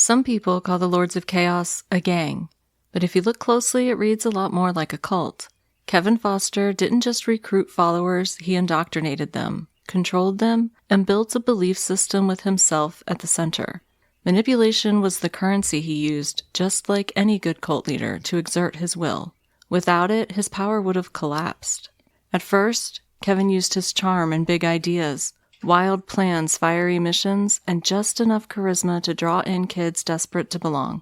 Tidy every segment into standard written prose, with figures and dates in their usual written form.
Some people call the Lords of Chaos a gang, but if you look closely, it reads a lot more like a cult. Kevin Foster didn't just recruit followers, he indoctrinated them, controlled them, and built a belief system with himself at the center. Manipulation was the currency he used, just like any good cult leader, to exert his will. Without it, his power would have collapsed. At first, Kevin used his charm and big ideas, wild plans, fiery missions, and just enough charisma to draw in kids desperate to belong.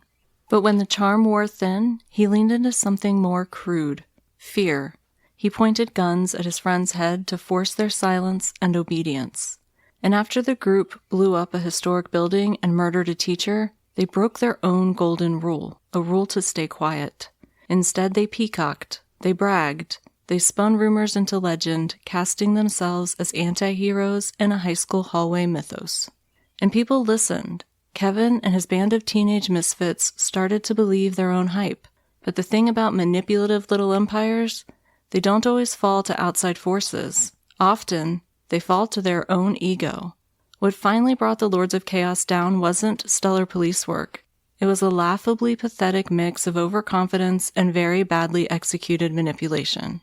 But when the charm wore thin, he leaned into something more crude: fear. He pointed guns at his friends' head to force their silence and obedience. And after the group blew up a historic building and murdered a teacher, they broke their own golden rule, a rule to stay quiet. Instead, they peacocked, they bragged, they spun rumors into legend, casting themselves as anti-heroes in a high school hallway mythos. And people listened. Kevin and his band of teenage misfits started to believe their own hype. But the thing about manipulative little empires, they don't always fall to outside forces. Often, they fall to their own ego. What finally brought the Lords of Chaos down wasn't stellar police work. It was a laughably pathetic mix of overconfidence and very badly executed manipulation.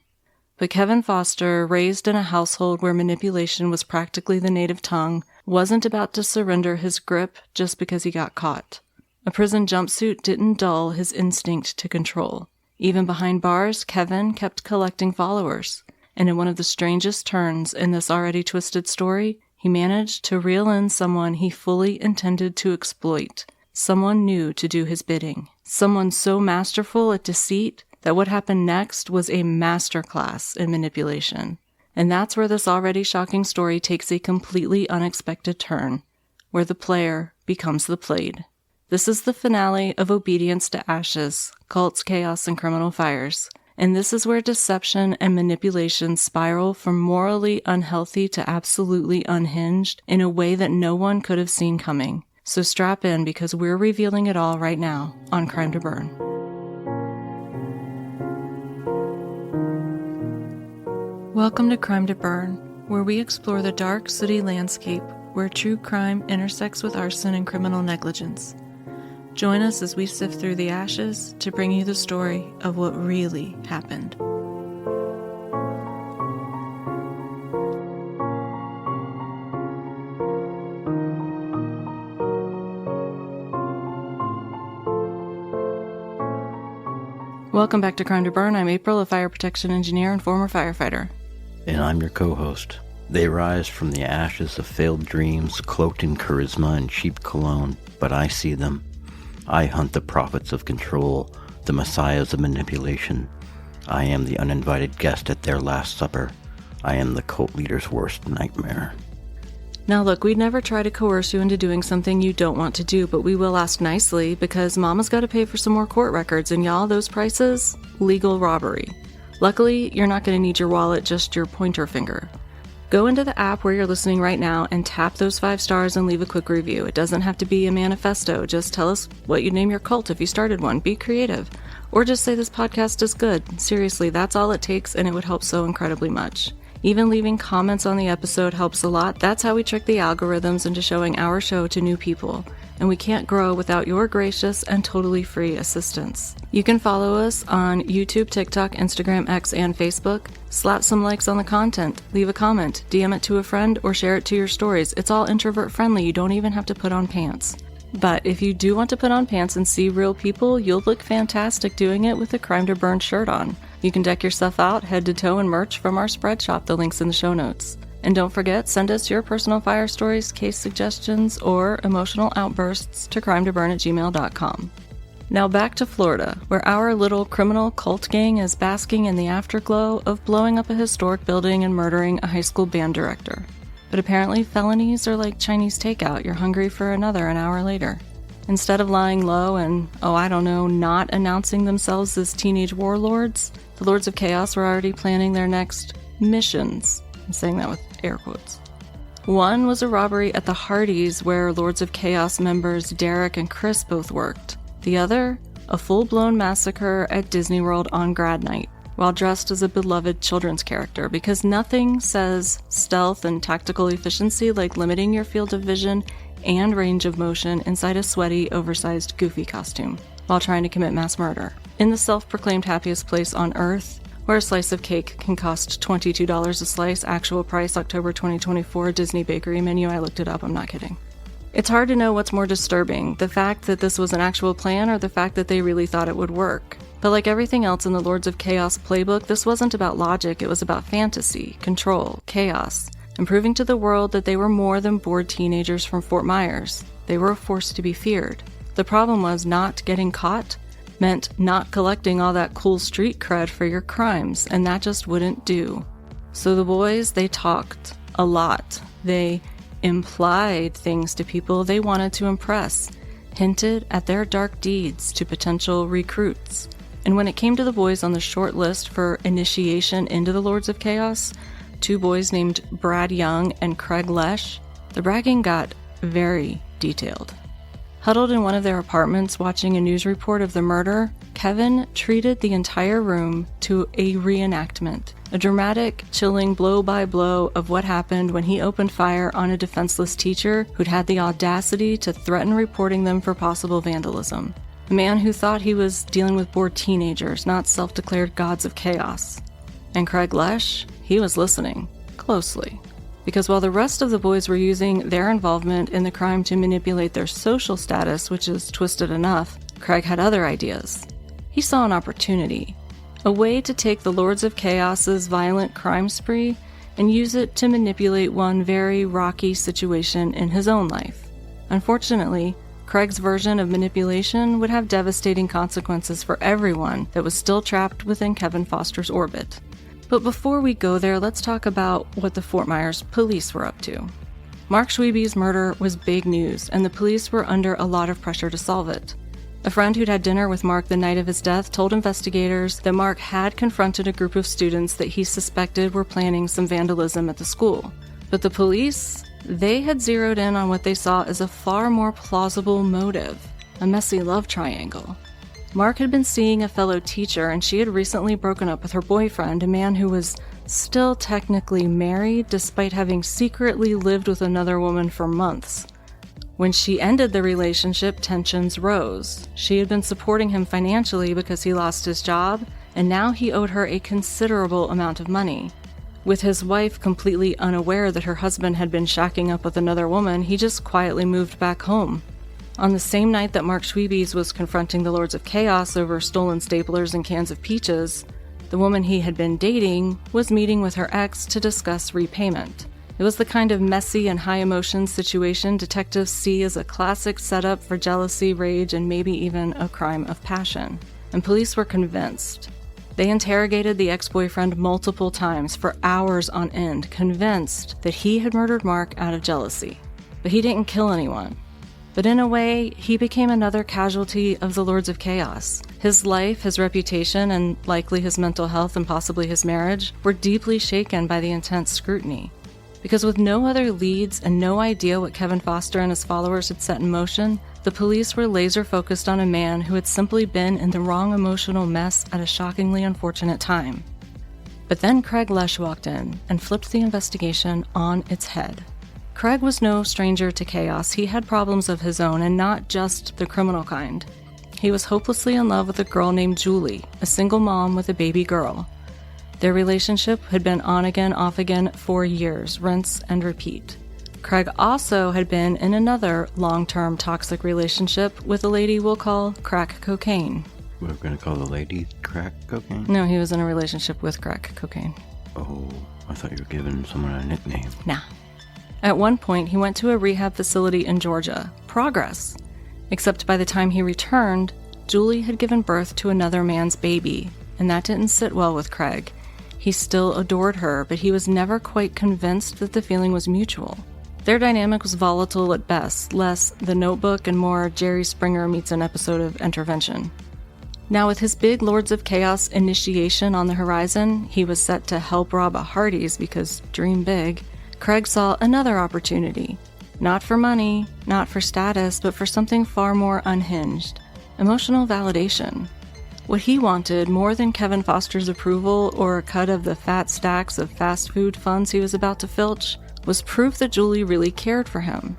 But Kevin Foster, raised in a household where manipulation was practically the native tongue, wasn't about to surrender his grip just because he got caught. A prison jumpsuit didn't dull his instinct to control. Even behind bars, Kevin kept collecting followers. And in one of the strangest turns in this already twisted story, he managed to reel in someone he fully intended to exploit. Someone new to do his bidding. Someone so masterful at deceit that what happened next was a masterclass in manipulation. And that's where this already shocking story takes a completely unexpected turn, where the player becomes the played. This is the finale of Obedience to Ashes, Cults, Chaos, and Criminal Fires. And this is where deception and manipulation spiral from morally unhealthy to absolutely unhinged in a way that no one could have seen coming. So strap in, because we're revealing it all right now on Crime to Burn. Welcome to Crime to Burn, where we explore the dark city landscape where true crime intersects with arson and criminal negligence. Join us as we sift through the ashes to bring you the story of what really happened. Welcome back to Crime to Burn. I'm April, a fire protection engineer and former firefighter. And I'm your co-host. They rise from the ashes of failed dreams, cloaked in charisma and cheap cologne, but I see them. I hunt the prophets of control, the messiahs of manipulation. I am the uninvited guest at their last supper. I am the cult leader's worst nightmare. Now look, we'd never try to coerce you into doing something you don't want to do, but we will ask nicely, because mama's got to pay for some more court records, and y'all, those prices? Legal robbery. Luckily, you're not going to need your wallet, just your pointer finger. Go into the app where you're listening right now and tap those 5 stars and leave a quick review. It doesn't have to be a manifesto. Just tell us what you'd name your cult if you started one. Be creative. Or just say this podcast is good. Seriously, that's all it takes, and it would help so incredibly much. Even leaving comments on the episode helps a lot. That's how we trick the algorithms into showing our show to new people. And we can't grow without your gracious and totally free assistance. You can follow us on YouTube, TikTok, Instagram, X, and Facebook. Slap some likes on the content, leave a comment, DM it to a friend, or share it to your stories. It's all introvert friendly. You don't even have to put on pants. But if you do want to put on pants and see real people, you'll look fantastic doing it with a Crime to Burn shirt on. You can deck yourself out head to toe in merch from our spread shop. The link's in the show notes. And don't forget, send us your personal fire stories, case suggestions, or emotional outbursts to crimetoburn@gmail.com. Now back to Florida, where our little criminal cult gang is basking in the afterglow of blowing up a historic building and murdering a high school band director. But apparently felonies are like Chinese takeout. You're hungry for another an hour later. Instead of lying low and, not announcing themselves as teenage warlords, the Lords of Chaos were already planning their next missions. I'm saying that with air quotes. One was a robbery at the Hardee's, where Lords of Chaos members Derek and Chris both worked. The other, a full-blown massacre at Disney World on grad night, while dressed as a beloved children's character, because nothing says stealth and tactical efficiency like limiting your field of vision and range of motion inside a sweaty, oversized Goofy costume while trying to commit mass murder in the self-proclaimed happiest place on Earth, where a slice of cake can cost $22 a slice, actual price October 2024, Disney bakery menu. I looked it up, I'm not kidding. It's hard to know what's more disturbing, the fact that this was an actual plan or the fact that they really thought it would work. But like everything else in the Lords of Chaos playbook, this wasn't about logic, it was about fantasy, control, chaos, and proving to the world that they were more than bored teenagers from Fort Myers. They were a force to be feared. The problem was not getting caught meant not collecting all that cool street cred for your crimes, and that just wouldn't do. So the boys, they talked a lot. They implied things to people they wanted to impress, hinted at their dark deeds to potential recruits. And when it came to the boys on the short list for initiation into the Lords of Chaos, 2 boys named Brad Young and Craig Lesh, the bragging got very detailed. Huddled in one of their apartments watching a news report of the murder, Kevin treated the entire room to a reenactment, a dramatic, chilling blow-by-blow of what happened when he opened fire on a defenseless teacher who'd had the audacity to threaten reporting them for possible vandalism. A man who thought he was dealing with bored teenagers, not self-declared gods of chaos. And Craig Lesh, he was listening closely. Because while the rest of the boys were using their involvement in the crime to manipulate their social status, which is twisted enough, Craig had other ideas. He saw an opportunity, a way to take the Lords of Chaos's violent crime spree and use it to manipulate one very rocky situation in his own life. Unfortunately, Craig's version of manipulation would have devastating consequences for everyone that was still trapped within Kevin Foster's orbit. But before we go there, let's talk about what the Fort Myers police were up to. Mark Schwebes' murder was big news, and the police were under a lot of pressure to solve it. A friend who'd had dinner with Mark the night of his death told investigators that Mark had confronted a group of students that he suspected were planning some vandalism at the school. But the police, they had zeroed in on what they saw as a far more plausible motive, a messy love triangle. Mark had been seeing a fellow teacher, and she had recently broken up with her boyfriend, a man who was still technically married despite having secretly lived with another woman for months. When she ended the relationship, tensions rose. She had been supporting him financially because he lost his job, and now he owed her a considerable amount of money. With his wife completely unaware that her husband had been shacking up with another woman, he just quietly moved back home. On the same night that Mark Schwebes was confronting the Lords of Chaos over stolen staplers and cans of peaches, the woman he had been dating was meeting with her ex to discuss repayment. It was the kind of messy and high-emotion situation detectives see as a classic setup for jealousy, rage, and maybe even a crime of passion. And police were convinced. They interrogated the ex-boyfriend multiple times for hours on end, convinced that he had murdered Mark out of jealousy. But he didn't kill anyone. But in a way, he became another casualty of the Lords of Chaos. His life, his reputation, and likely his mental health and possibly his marriage were deeply shaken by the intense scrutiny. Because with no other leads and no idea what Kevin Foster and his followers had set in motion, the police were laser-focused on a man who had simply been in the wrong emotional mess at a shockingly unfortunate time. But then Craig Lesh walked in and flipped the investigation on its head. Craig was no stranger to chaos. He had problems of his own, and not just the criminal kind. He was hopelessly in love with a girl named Julie, a single mom with a baby girl. Their relationship had been on again, off again for years, rinse and repeat. Craig also had been in another long-term toxic relationship with a lady we'll call crack cocaine. We're going to call the lady crack cocaine? No, he was in a relationship with crack cocaine. Oh, I thought you were giving someone a nickname. Nah. At one point, he went to a rehab facility in Georgia, Progress. Except by the time he returned, Julie had given birth to another man's baby, and that didn't sit well with Craig. He still adored her, but he was never quite convinced that the feeling was mutual. Their dynamic was volatile at best, less The Notebook and more Jerry Springer meets an episode of Intervention. Now with his big Lords of Chaos initiation on the horizon, he was set to help rob a Hardee's because dream big. Craig saw another opportunity. Not for money, not for status, but for something far more unhinged. Emotional validation. What he wanted, more than Kevin Foster's approval or a cut of the fat stacks of fast food funds he was about to filch, was proof that Julie really cared for him.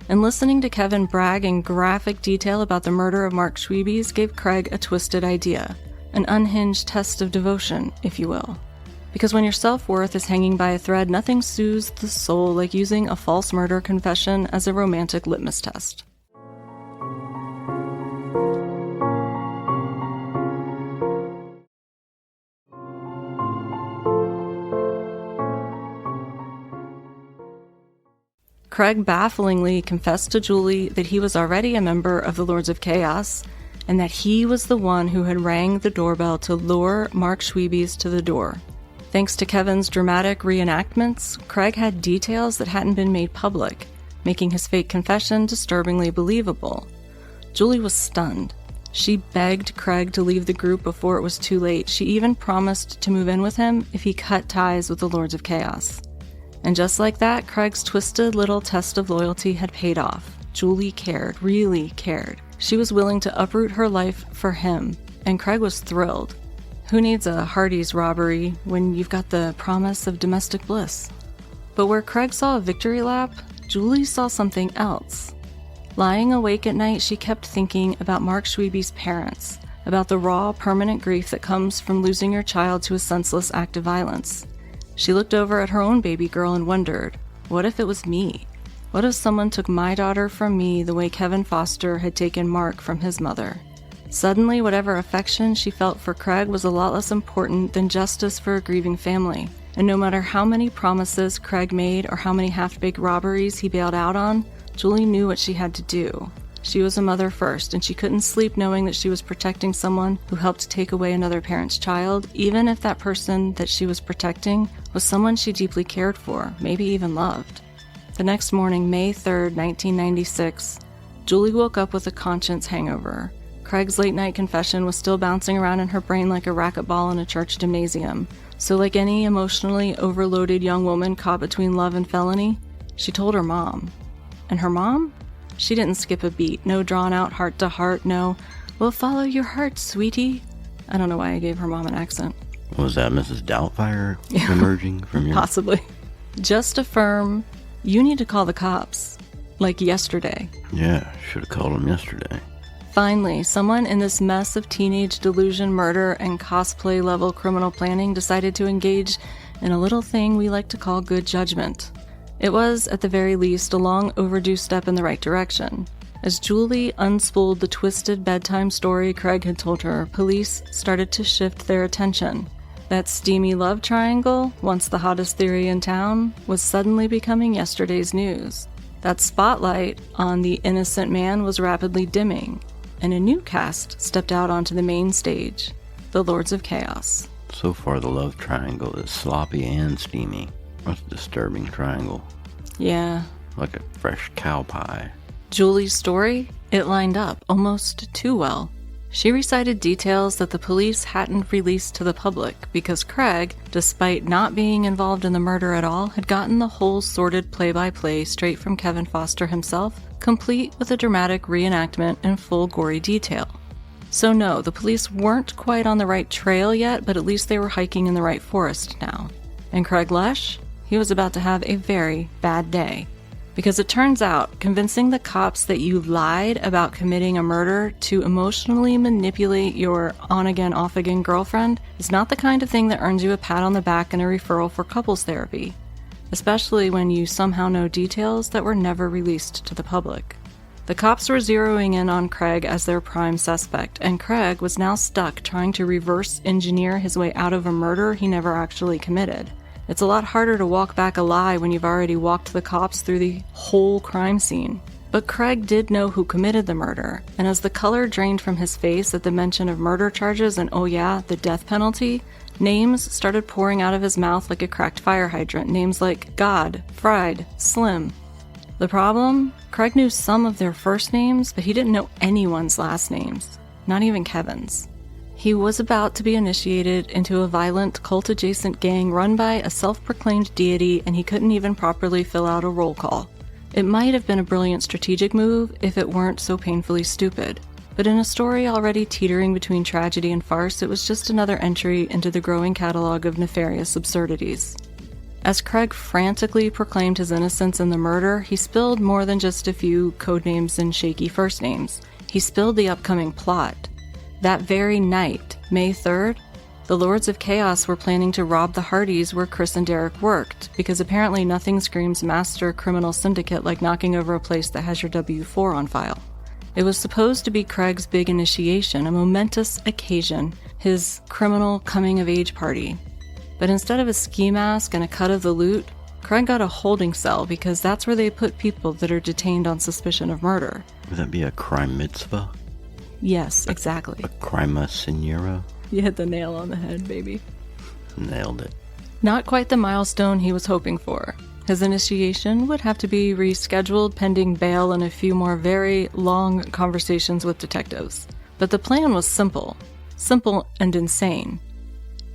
And listening to Kevin brag in graphic detail about the murder of Mark Schwebes gave Craig a twisted idea, an unhinged test of devotion, if you will. Because when your self-worth is hanging by a thread, nothing soothes the soul like using a false murder confession as a romantic litmus test. Craig bafflingly confessed to Julie that he was already a member of the Lords of Chaos, and that he was the one who had rang the doorbell to lure Mark Schwebes to the door. Thanks to Kevin's dramatic reenactments, Craig had details that hadn't been made public, making his fake confession disturbingly believable. Julie was stunned. She begged Craig to leave the group before it was too late. She even promised to move in with him if he cut ties with the Lords of Chaos. And just like that, Craig's twisted little test of loyalty had paid off. Julie cared, really cared. She was willing to uproot her life for him, and Craig was thrilled. Who needs a Hardee's robbery when you've got the promise of domestic bliss? But where Craig saw a victory lap, Julie saw something else. Lying awake at night, she kept thinking about Mark Schwebes' parents, about the raw, permanent grief that comes from losing your child to a senseless act of violence. She looked over at her own baby girl and wondered, what if it was me? What if someone took my daughter from me the way Kevin Foster had taken Mark from his mother? Suddenly, whatever affection she felt for Craig was a lot less important than justice for a grieving family. And no matter how many promises Craig made or how many half-baked robberies he bailed out on, Julie knew what she had to do. She was a mother first, and she couldn't sleep knowing that she was protecting someone who helped take away another parent's child, even if that person that she was protecting was someone she deeply cared for, maybe even loved. The next morning, May 3rd, 1996, Julie woke up with a conscience hangover. Craig's late-night confession was still bouncing around in her brain like a racquetball in a church gymnasium. So like any emotionally overloaded young woman caught between love and felony, she told her mom. And her mom? She didn't skip a beat. No drawn-out heart-to-heart, no, "We'll follow your heart, sweetie." I don't know why I gave her mom an accent. Was that Mrs. Doubtfire emerging from your... Possibly. Just a firm, "You need to call the cops." Like yesterday. Yeah, should have called them yesterday. Finally, someone in this mess of teenage delusion, murder, and cosplay-level criminal planning decided to engage in a little thing we like to call good judgment. It was, at the very least, a long overdue step in the right direction. As Julie unspooled the twisted bedtime story Craig had told her, police started to shift their attention. That steamy love triangle, once the hottest theory in town, was suddenly becoming yesterday's news. That spotlight on the innocent man was rapidly dimming, and a new cast stepped out onto the main stage, the Lords of Chaos. So far, the love triangle is sloppy and steamy. That's a disturbing triangle. Yeah. Like a fresh cow pie. Julie's story? It lined up almost too well. She recited details that the police hadn't released to the public because Craig, despite not being involved in the murder at all, had gotten the whole sordid play-by-play straight from Kevin Foster himself, complete with a dramatic reenactment in full gory detail. So no, the police weren't quite on the right trail yet, but at least they were hiking in the right forest now. And Craig Lesh? He was about to have a very bad day. Because it turns out, convincing the cops that you lied about committing a murder to emotionally manipulate your on-again, off-again girlfriend is not the kind of thing that earns you a pat on the back and a referral for couples therapy, especially when you somehow know details that were never released to the public. The cops were zeroing in on Craig as their prime suspect, and Craig was now stuck trying to reverse engineer his way out of a murder he never actually committed. It's a lot harder to walk back a lie when you've already walked the cops through the whole crime scene. But Craig did know who committed the murder, and as the color drained from his face at the mention of murder charges and, oh yeah, the death penalty, names started pouring out of his mouth like a cracked fire hydrant. Names like God, Fried, Slim. The problem? Craig knew some of their first names, but he didn't know anyone's last names. Not even Kevin's. He was about to be initiated into a violent, cult-adjacent gang run by a self-proclaimed deity, and he couldn't even properly fill out a roll call. It might have been a brilliant strategic move if it weren't so painfully stupid. But in a story already teetering between tragedy and farce, it was just another entry into the growing catalog of nefarious absurdities. As Craig frantically proclaimed his innocence in the murder, he spilled more than just a few codenames and shaky first names. He spilled the upcoming plot. That very night, May 3rd, the Lords of Chaos were planning to rob the Hardys where Chris and Derek worked, because apparently nothing screams master criminal syndicate like knocking over a place that has your W-4 on file. It was supposed to be Craig's big initiation, a momentous occasion, his criminal coming-of-age party. But instead of a ski mask and a cut of the loot, Craig got a holding cell because that's where they put people that are detained on suspicion of murder. Would that be a crime mitzvah? Yes, exactly. A crima signora? You hit the nail on the head, baby. Nailed it. Not quite the milestone he was hoping for. His initiation would have to be rescheduled pending bail and a few more very long conversations with detectives. But the plan was simple. Simple and insane.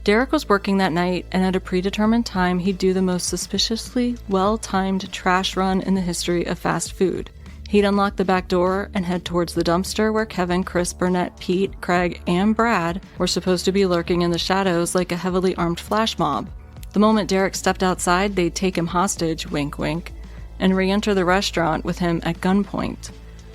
Derek was working that night, and at a predetermined time, he'd do the most suspiciously well-timed trash run in the history of fast food. He'd unlock the back door and head towards the dumpster where Kevin, Chris, Burnett, Pete, Craig, and Brad were supposed to be lurking in the shadows like a heavily armed flash mob. The moment Derek stepped outside, they'd take him hostage, wink wink, and re-enter the restaurant with him at gunpoint.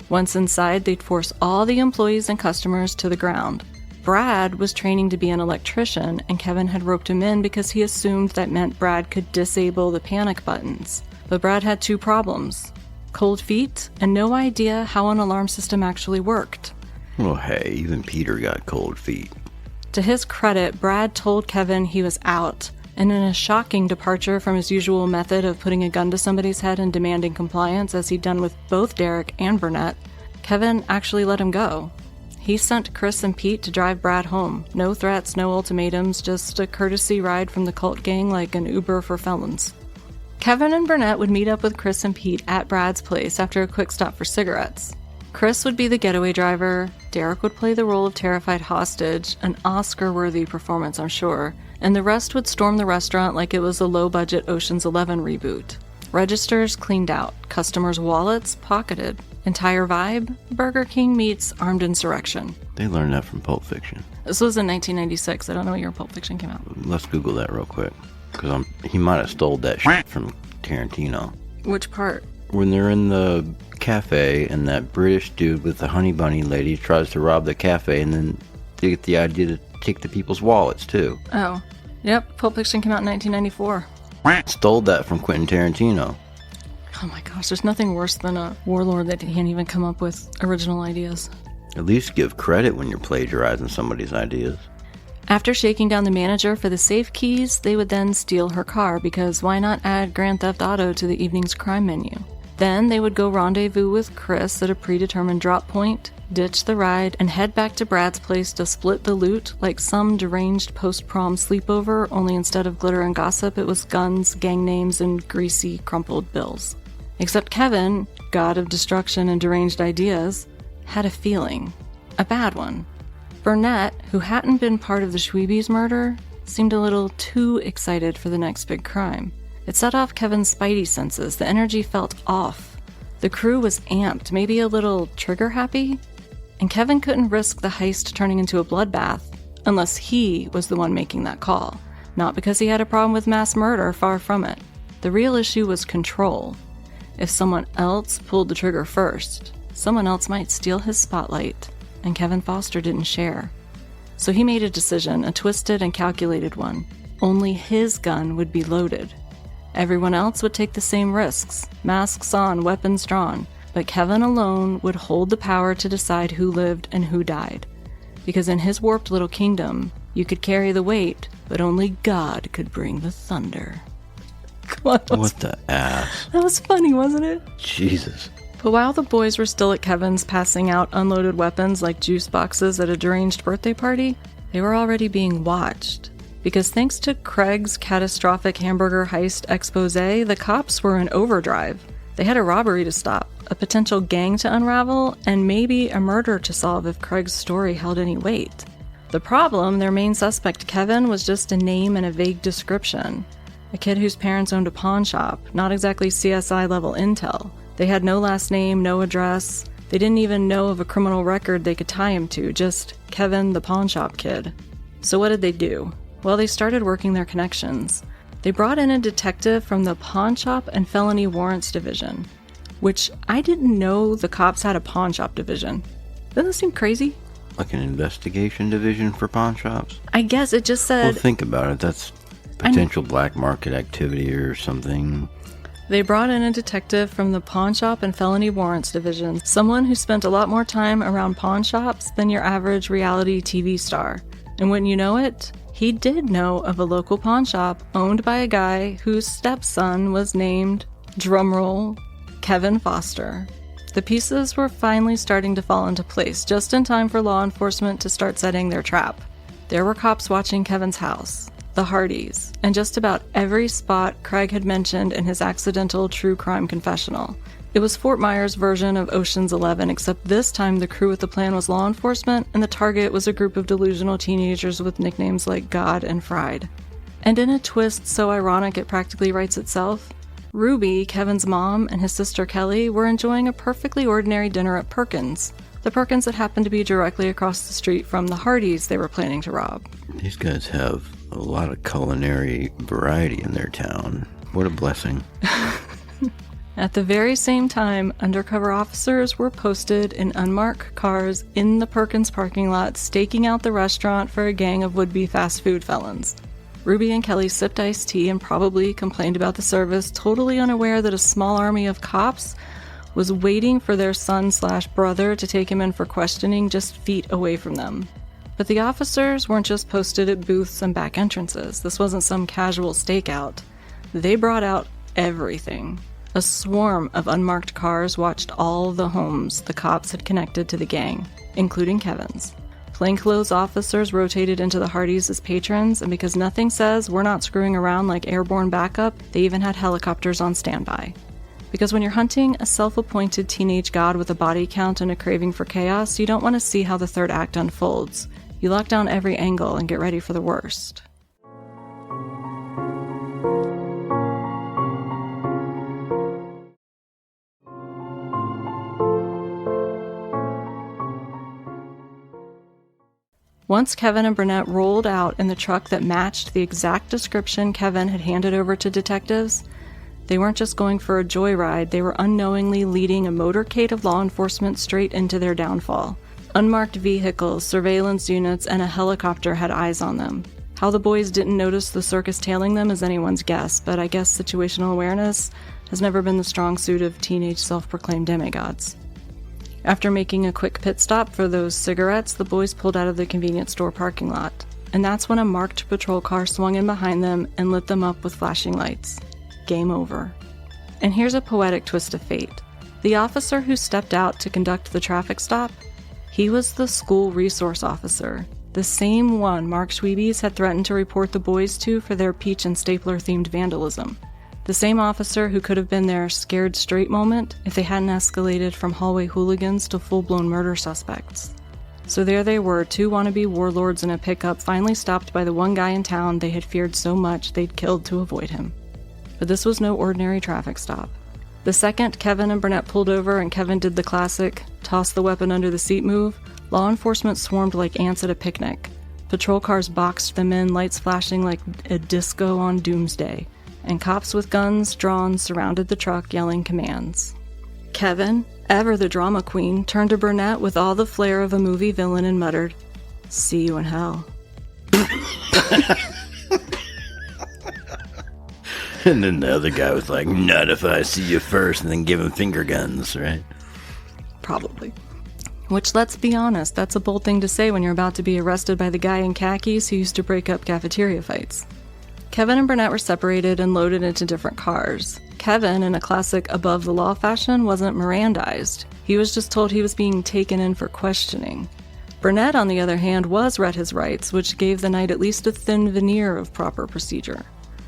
Once inside, they'd force all the employees and customers to the ground. Brad was training to be an electrician, and Kevin had roped him in because he assumed that meant Brad could disable the panic buttons. But Brad had two problems: cold feet and no idea how an alarm system actually worked. Well, hey, even Peter got cold feet. To his credit, Brad told Kevin he was out, and in a shocking departure from his usual method of putting a gun to somebody's head and demanding compliance, as he'd done with both Derek and Burnett, Kevin actually let him go. He sent Chris and Pete to drive Brad home. No threats, no ultimatums, just a courtesy ride from the cult gang like an Uber for felons. Kevin and Burnett would meet up with Chris and Pete at Brad's place after a quick stop for cigarettes. Chris would be the getaway driver, Derek would play the role of terrified hostage, an Oscar-worthy performance, I'm sure, and the rest would storm the restaurant like it was a low-budget Ocean's 11 reboot. Registers cleaned out, customers' wallets pocketed. Entire vibe? Burger King meets armed insurrection. They learned that from Pulp Fiction. This was in 1996. I don't know what year Pulp Fiction came out. Let's Google that real quick, because he might have stole that shit from Tarantino. Which part? When they're in the cafe and that British dude with the honey bunny lady tries to rob the cafe, and then they get the idea to take the people's wallets too. Oh. Yep, Pulp Fiction came out in 1994. Stole that from Quentin Tarantino. Oh my gosh, there's nothing worse than a warlord that can't even come up with original ideas. At least give credit when you're plagiarizing somebody's ideas. After shaking down the manager for the safe keys, they would then steal her car, because why not add Grand Theft Auto to the evening's crime menu? Then they would go rendezvous with Chris at a predetermined drop point, ditch the ride, and head back to Brad's place to split the loot like some deranged post-prom sleepover, only instead of glitter and gossip, it was guns, gang names, and greasy, crumpled bills. Except Kevin, god of destruction and deranged ideas, had a feeling. A bad one. Burnett, who hadn't been part of the Schwebes murder, seemed a little too excited for the next big crime. It set off Kevin's spidey senses. The energy felt off. The crew was amped, maybe a little trigger-happy, and Kevin couldn't risk the heist turning into a bloodbath unless he was the one making that call. Not because he had a problem with mass murder, far from it. The real issue was control. If someone else pulled the trigger first, someone else might steal his spotlight, and Kevin Foster didn't share. So he made a decision, a twisted and calculated one. Only his gun would be loaded. Everyone else would take the same risks, masks on, weapons drawn, but Kevin alone would hold the power to decide who lived and who died. Because in his warped little kingdom, you could carry the weight, but only God could bring the thunder. Come on, What the ass? That was funny, wasn't it? Jesus. But while the boys were still at Kevin's passing out unloaded weapons like juice boxes at a deranged birthday party, they were already being watched. Because thanks to Craig's catastrophic hamburger heist expose, the cops were in overdrive. They had a robbery to stop, a potential gang to unravel, and maybe a murder to solve if Craig's story held any weight. The problem, their main suspect Kevin, was just a name and a vague description. A kid whose parents owned a pawn shop, not exactly CSI-level intel. They had no last name, no address. They didn't even know of a criminal record they could tie him to, just Kevin, the pawn shop kid. So what did they do? Well, they started working their connections. They brought in a detective from the Pawn Shop and Felony Warrants Division, which I didn't know the cops had a pawn shop division. Doesn't that seem crazy? Like an investigation division for pawn shops? I guess it just said... Well, think about it. That's potential black market activity or something. They brought in a detective from the Pawn Shop and Felony Warrants Division, someone who spent a lot more time around pawn shops than your average reality TV star. And wouldn't you know it, he did know of a local pawn shop owned by a guy whose stepson was named, drumroll, Kevin Foster. The pieces were finally starting to fall into place, just in time for law enforcement to start setting their trap. There were cops watching Kevin's house, the Hardys, and just about every spot Craig had mentioned in his accidental true crime confessional. It was Fort Myers' version of Ocean's 11, except this time the crew with the plan was law enforcement, and the target was a group of delusional teenagers with nicknames like God and Fried. And in a twist so ironic it practically writes itself, Ruby, Kevin's mom, and his sister Kelly were enjoying a perfectly ordinary dinner at Perkins, the Perkins that happened to be directly across the street from the Hardys they were planning to rob. These guys have a lot of culinary variety in their town. What a blessing. At the very same time, undercover officers were posted in unmarked cars in the Perkins parking lot, staking out the restaurant for a gang of would-be fast food felons. Ruby and Kelly sipped iced tea and probably complained about the service, totally unaware that a small army of cops was waiting for their son/brother to take him in for questioning just feet away from them. But the officers weren't just posted at booths and back entrances. This wasn't some casual stakeout. They brought out everything. A swarm of unmarked cars watched all the homes the cops had connected to the gang, including Kevin's. Plainclothes officers rotated into the Hardys as patrons, and because nothing says we're not screwing around like airborne backup, they even had helicopters on standby. Because when you're hunting a self-appointed teenage god with a body count and a craving for chaos, you don't want to see how the third act unfolds. You lock down every angle and get ready for the worst. Once Kevin and Burnett rolled out in the truck that matched the exact description Kevin had handed over to detectives, they weren't just going for a joyride, they were unknowingly leading a motorcade of law enforcement straight into their downfall. Unmarked vehicles, surveillance units, and a helicopter had eyes on them. How the boys didn't notice the circus tailing them is anyone's guess, but I guess situational awareness has never been the strong suit of teenage self-proclaimed demigods. After making a quick pit stop for those cigarettes, the boys pulled out of the convenience store parking lot. And that's when a marked patrol car swung in behind them and lit them up with flashing lights. Game over. And here's a poetic twist of fate. The officer who stepped out to conduct the traffic stop, he was the school resource officer, the same one Mark Schwebes had threatened to report the boys to for their peach and stapler-themed vandalism. The same officer who could have been their scared straight moment if they hadn't escalated from hallway hooligans to full-blown murder suspects. So there they were, two wannabe warlords in a pickup, finally stopped by the one guy in town they had feared so much they'd killed to avoid him. But this was no ordinary traffic stop. The second Kevin and Burnett pulled over and Kevin did the classic toss the weapon under the seat move, law enforcement swarmed like ants at a picnic. Patrol cars boxed them in, lights flashing like a disco on doomsday. And cops with guns drawn surrounded the truck, yelling commands. Kevin, ever the drama queen, turned to Burnett with all the flair of a movie villain and muttered, "See you in hell." And then the other guy was like, "Not if I see you first," and then give him finger guns, right? Probably. Which, let's be honest, that's a bold thing to say when you're about to be arrested by the guy in khakis who used to break up cafeteria fights. Kevin and Burnett were separated and loaded into different cars. Kevin, in a classic above-the-law fashion, wasn't Mirandized. He was just told he was being taken in for questioning. Burnett, on the other hand, was read his rights, which gave the night at least a thin veneer of proper procedure.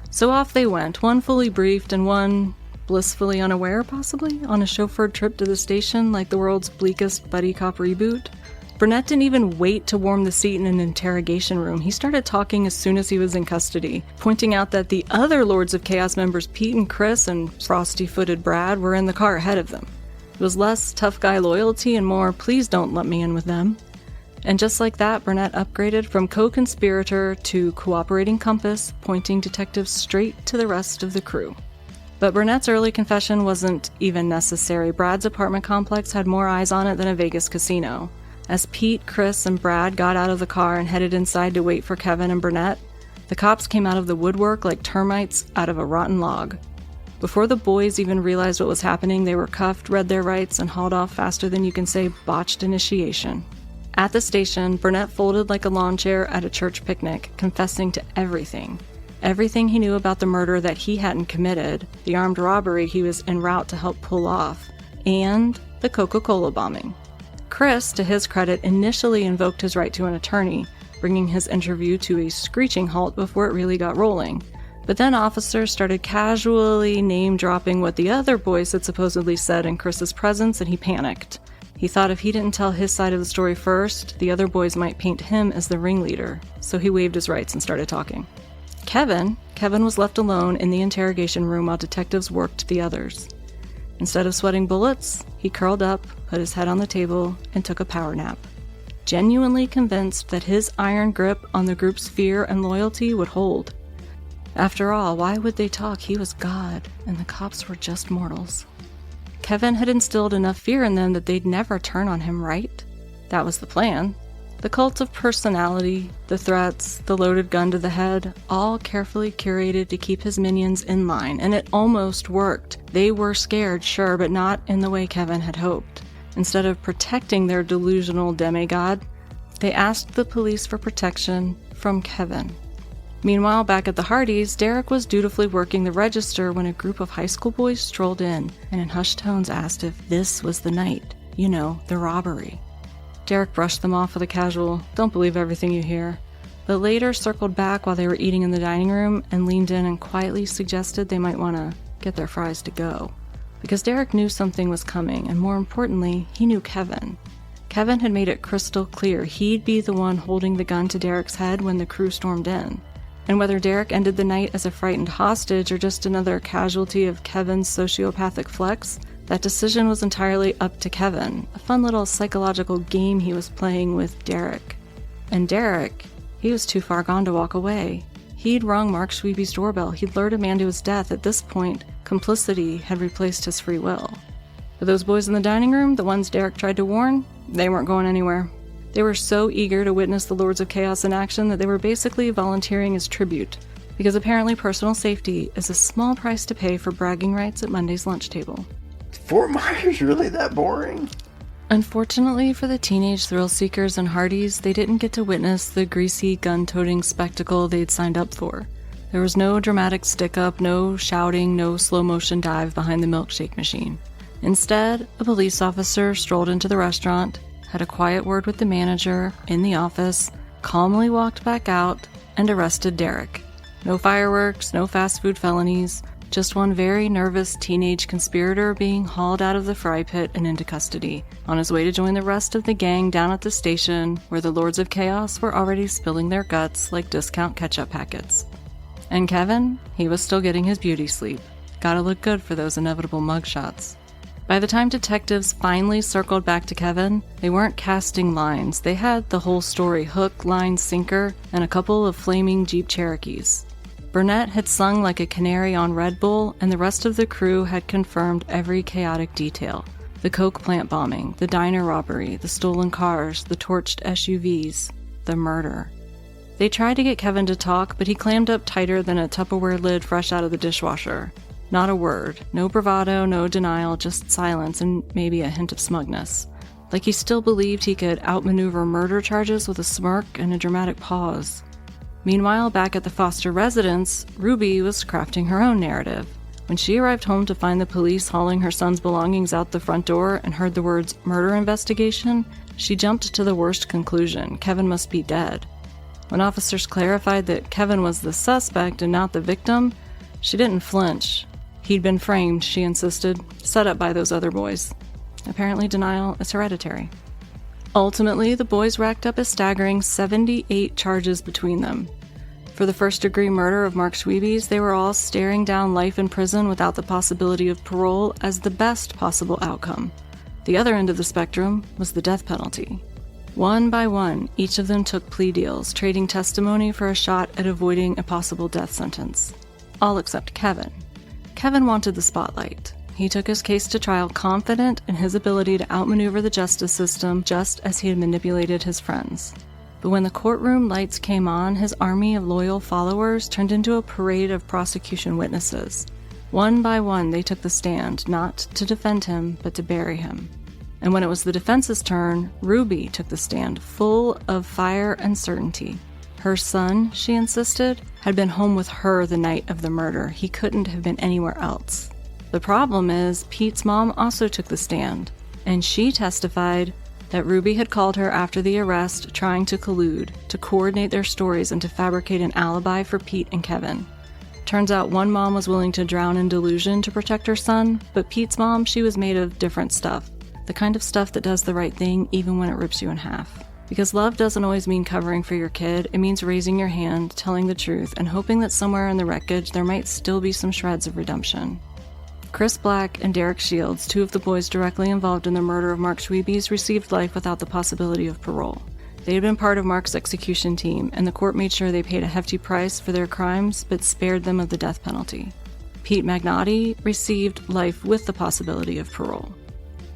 So off they went, one fully briefed and one blissfully unaware, possibly, on a chauffeured trip to the station like the world's bleakest buddy cop reboot. Burnett didn't even wait to warm the seat in an interrogation room. He started talking as soon as he was in custody, pointing out that the other Lords of Chaos members, Pete and Chris and frosty-footed Brad, were in the car ahead of them. It was less tough guy loyalty and more, please don't let me in with them. And just like that, Burnett upgraded from co-conspirator to cooperating compass, pointing detectives straight to the rest of the crew. But Burnett's early confession wasn't even necessary. Brad's apartment complex had more eyes on it than a Vegas casino. As Pete, Chris, and Brad got out of the car and headed inside to wait for Kevin and Burnett, the cops came out of the woodwork like termites out of a rotten log. Before the boys even realized what was happening, they were cuffed, read their rights, and hauled off faster than you can say botched initiation. At the station, Burnett folded like a lawn chair at a church picnic, confessing to everything. Everything he knew about the murder that he hadn't committed, the armed robbery he was en route to help pull off, and the Coca-Cola bombing. Chris, to his credit, initially invoked his right to an attorney, bringing his interview to a screeching halt before it really got rolling. But then officers started casually name-dropping what the other boys had supposedly said in Chris's presence, and he panicked. He thought if he didn't tell his side of the story first, the other boys might paint him as the ringleader, so he waived his rights and started talking. Kevin was left alone in the interrogation room while detectives worked the others. Instead of sweating bullets, he curled up, put his head on the table, and took a power nap, genuinely convinced that his iron grip on the group's fear and loyalty would hold. After all, why would they talk? He was God, and the cops were just mortals. Kevin had instilled enough fear in them that they'd never turn on him, right? That was the plan. The cult of personality, the threats, the loaded gun to the head, all carefully curated to keep his minions in line, and it almost worked. They were scared, sure, but not in the way Kevin had hoped. Instead of protecting their delusional demigod, they asked the police for protection from Kevin. Meanwhile, back at the Hardys, Derek was dutifully working the register when a group of high school boys strolled in and in hushed tones asked if this was the night. You know, the robbery. Derek brushed them off with a casual, "Don't believe everything you hear," but later circled back while they were eating in the dining room and leaned in and quietly suggested they might want to get their fries to go. Because Derek knew something was coming, and more importantly, he knew Kevin. Kevin had made it crystal clear he'd be the one holding the gun to Derek's head when the crew stormed in. And whether Derek ended the night as a frightened hostage or just another casualty of Kevin's sociopathic flex, that decision was entirely up to Kevin, a fun little psychological game he was playing with Derek. And Derek, he was too far gone to walk away. He'd rung Mark Schwebes' doorbell. He'd lured a man to his death. At this point, complicity had replaced his free will. But those boys in the dining room, the ones Derek tried to warn, they weren't going anywhere. They were so eager to witness the Lords of Chaos in action that they were basically volunteering as tribute, because apparently personal safety is a small price to pay for bragging rights at Monday's lunch table. Fort Myers really that boring? Unfortunately for the teenage thrill-seekers and Hardys, they didn't get to witness the greasy, gun-toting spectacle they'd signed up for. There was no dramatic stick-up, no shouting, no slow-motion dive behind the milkshake machine. Instead, a police officer strolled into the restaurant, had a quiet word with the manager in the office, calmly walked back out, and arrested Derek. No fireworks, no fast food felonies, just one very nervous teenage conspirator being hauled out of the fry pit and into custody, on his way to join the rest of the gang down at the station where the Lords of Chaos were already spilling their guts like discount ketchup packets. And Kevin, he was still getting his beauty sleep. Gotta look good for those inevitable mugshots. By the time detectives finally circled back to Kevin, they weren't casting lines. They had the whole story, hook, line, sinker, and a couple of flaming Jeep Cherokees. Burnett had sung like a canary on Red Bull, and the rest of the crew had confirmed every chaotic detail. The coke plant bombing, the diner robbery, the stolen cars, the torched SUVs, the murder. They tried to get Kevin to talk, but he clammed up tighter than a Tupperware lid fresh out of the dishwasher. Not a word, no bravado, no denial, just silence and maybe a hint of smugness. Like he still believed he could outmaneuver murder charges with a smirk and a dramatic pause. Meanwhile, back at the Foster residence, Ruby was crafting her own narrative. When she arrived home to find the police hauling her son's belongings out the front door and heard the words murder investigation, she jumped to the worst conclusion: Kevin must be dead. When officers clarified that Kevin was the suspect and not the victim, she didn't flinch. He'd been framed, she insisted, set up by those other boys. Apparently denial is hereditary. Ultimately, the boys racked up a staggering 78 charges between them. For the first-degree murder of Mark Schwebes, they were all staring down life in prison without the possibility of parole as the best possible outcome. The other end of the spectrum was the death penalty. One by one, each of them took plea deals, trading testimony for a shot at avoiding a possible death sentence. All except Kevin. Kevin wanted the spotlight. He took his case to trial confident in his ability to outmaneuver the justice system just as he had manipulated his friends. But when the courtroom lights came on, his army of loyal followers turned into a parade of prosecution witnesses. One by one, they took the stand, not to defend him, but to bury him. And when it was the defense's turn, Ruby took the stand, full of fire and certainty. Her son, she insisted, had been home with her the night of the murder. He couldn't have been anywhere else. The problem is, Pete's mom also took the stand, and she testified that Ruby had called her after the arrest, trying to collude, to coordinate their stories and to fabricate an alibi for Pete and Kevin. Turns out one mom was willing to drown in delusion to protect her son, but Pete's mom, she was made of different stuff. The kind of stuff that does the right thing even when it rips you in half. Because love doesn't always mean covering for your kid, it means raising your hand, telling the truth, and hoping that somewhere in the wreckage there might still be some shreds of redemption. Chris Black and Derek Shields, two of the boys directly involved in the murder of Mark Schwebes, received life without the possibility of parole. They had been part of Mark's execution team, and the court made sure they paid a hefty price for their crimes, but spared them of the death penalty. Pete Magnotti received life with the possibility of parole.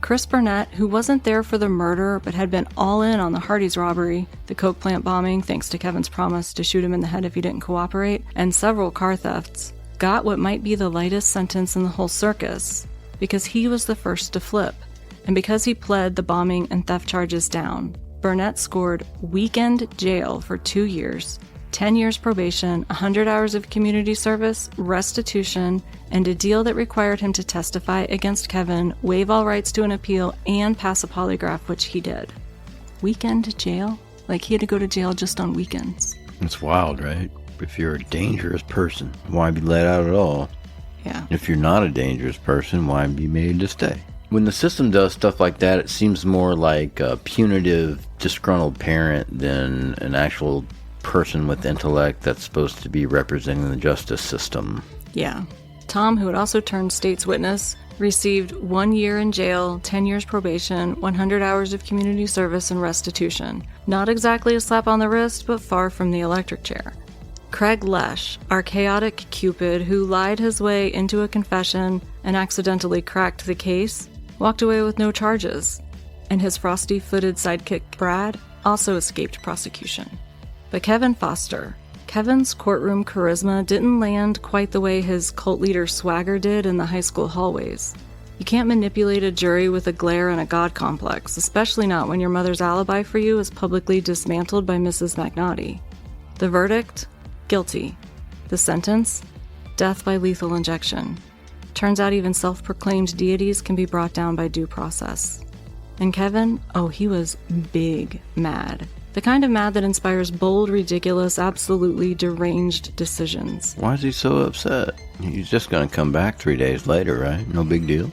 Chris Burnett, who wasn't there for the murder but had been all in on the Hardee's robbery, the coke plant bombing thanks to Kevin's promise to shoot him in the head if he didn't cooperate, and several car thefts, got what might be the lightest sentence in the whole circus, because he was the first to flip, and because he pled the bombing and theft charges down. Burnett scored weekend jail for 2 years, 10 years probation, 100 hours of community service, restitution, and a deal that required him to testify against Kevin, waive all rights to an appeal, and pass a polygraph, which he did. Weekend jail? Like he had to go to jail just on weekends. It's wild, right? If you're a dangerous person, why be let out at all? Yeah. If you're not a dangerous person, why be made to stay? When the system does stuff like that, it seems more like a punitive, disgruntled parent than an actual person with intellect that's supposed to be representing the justice system. Yeah. Tom, who had also turned state's witness, received 1 year in jail, 10 years probation, 100 hours of community service, and restitution. Not exactly a slap on the wrist, but far from the electric chair. Craig Lesh, our chaotic Cupid who lied his way into a confession and accidentally cracked the case, walked away with no charges, and his frosty-footed sidekick Brad also escaped prosecution. But Kevin Foster, Kevin's courtroom charisma didn't land quite the way his cult leader swagger did in the high school hallways. You can't manipulate a jury with a glare and a god complex, especially not when your mother's alibi for you is publicly dismantled by Mrs. Magnotti. The verdict? Guilty. The sentence? Death by lethal injection. Turns out even self-proclaimed deities can be brought down by due process. And Kevin? Oh, he was big mad. The kind of mad that inspires bold, ridiculous, absolutely deranged decisions. Why is he so upset? He's just going to come back 3 days later, right? No big deal.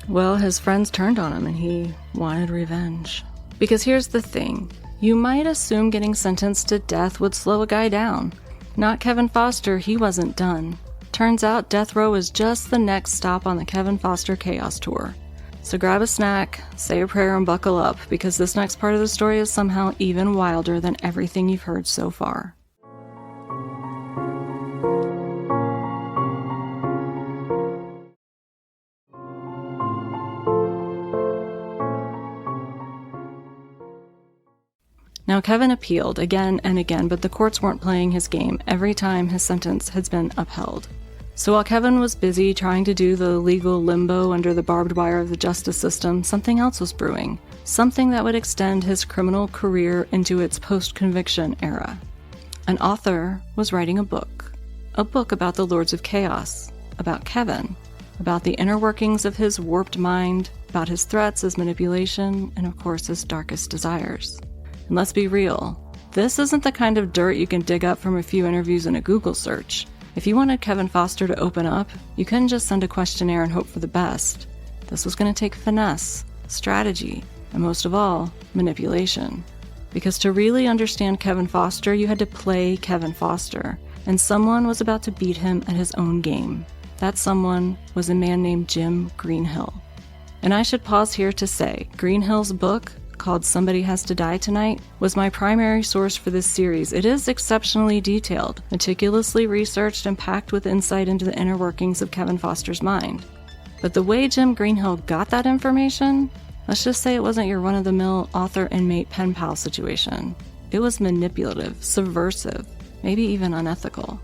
Well, his friends turned on him and he wanted revenge. Because here's the thing. You might assume getting sentenced to death would slow a guy down. Not Kevin Foster, he wasn't done. Turns out death row is just the next stop on the Kevin Foster Chaos Tour. So grab a snack, say a prayer, and buckle up, because this next part of the story is somehow even wilder than everything you've heard so far. Now, Kevin appealed again and again, but the courts weren't playing his game every time his sentence has been upheld. So while Kevin was busy trying to do the legal limbo under the barbed wire of the justice system, something else was brewing. Something that would extend his criminal career into its post-conviction era. An author was writing a book about the Lords of Chaos, about Kevin, about the inner workings of his warped mind, about his threats, his manipulation, and of course his darkest desires. And let's be real, this isn't the kind of dirt you can dig up from a few interviews in a Google search. If you wanted Kevin Foster to open up, you couldn't just send a questionnaire and hope for the best. This was going to take finesse, strategy, and most of all, manipulation. Because to really understand Kevin Foster, you had to play Kevin Foster, and someone was about to beat him at his own game. That someone was a man named Jim Greenhill. And I should pause here to say, Greenhill's book, called Somebody Has to Die Tonight, was my primary source for this series. It is exceptionally detailed, meticulously researched, and packed with insight into the inner workings of Kevin Foster's mind. But the way Jim Greenhill got that information, let's just say it wasn't your run-of-the-mill author-inmate pen pal situation. It was manipulative, subversive, maybe even unethical.